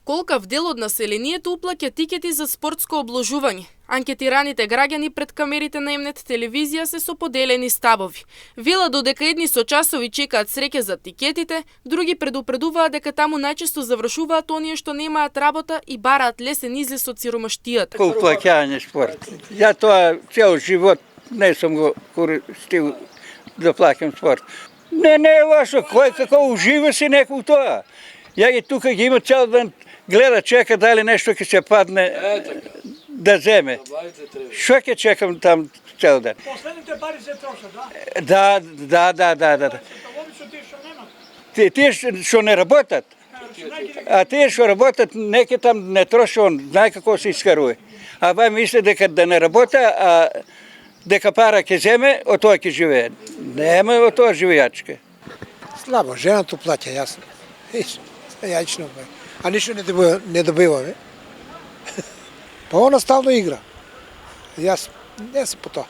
Колкав дел од населението уплаќа тикети за спортско обложување? Анкетираните граѓани пред камерите на М-нет телевизија се со поделени ставови. Велат додека едни со часови чекаат среќа за тикетите, други предупредуваат дека таму најчесто завршуваат оние што немаат работа и бараат лесен излез од сиромаштијата. Уплаќање спорт. Ја тоа цел живот не сум го користил да плаќам спорт. Не е лошо, кој како ужива си некој тоа. Ја ги тука ги има цел ден, гледа, чека дали нешто ќе се падне да земе. Што ќе чекам там цел ден? Последните пари се трошат, да? Да. Тие што не работат. А тие што работат, неке там не троши, он знае како се искаруе. А вај мисли дека да не работа, а дека пара ќе земе, од тоа ќе живее. Нема од тоа живејачка. Слабо, женато плаќа, јасно. Јајчно, а ништо не добиваме. Па она стално игра. Јас не се по тоа.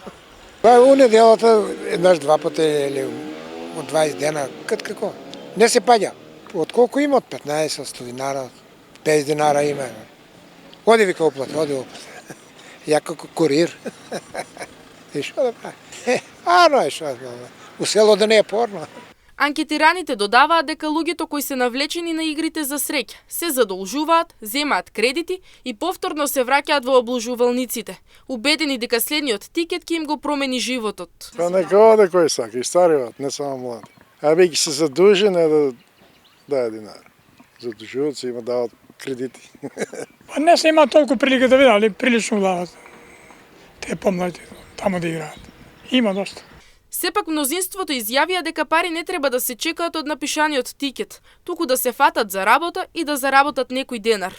Па у неделата еднаш два пати или од 20 дена, како. Не се паѓа. Од колку има? Од 15, 100 динара, 50 динара има. Оди вика уплат, Ја како курир. И што да прави? Ано е што. У село да не е порно. Анкетираните додаваат дека луѓето кои се навлечени на игрите за среќа се задолжуваат, земаат кредити и повторно се враќаат во обложувалниците, убедени дека следниот тикет ќе им го промени животот. Па нека оде кој сака, и стариот, не само млади. А веќе се задужи, не да даде динар. Задужуваат се, има дават кредити. Па не се има толку прилика да видат, али прилично дават. Те помлади таму да играат. Има доста. Сепак мнозинството изјавија дека пари не треба да се чекаат од напишаниот тикет, туку да се фатат за работа и да заработат некој денар.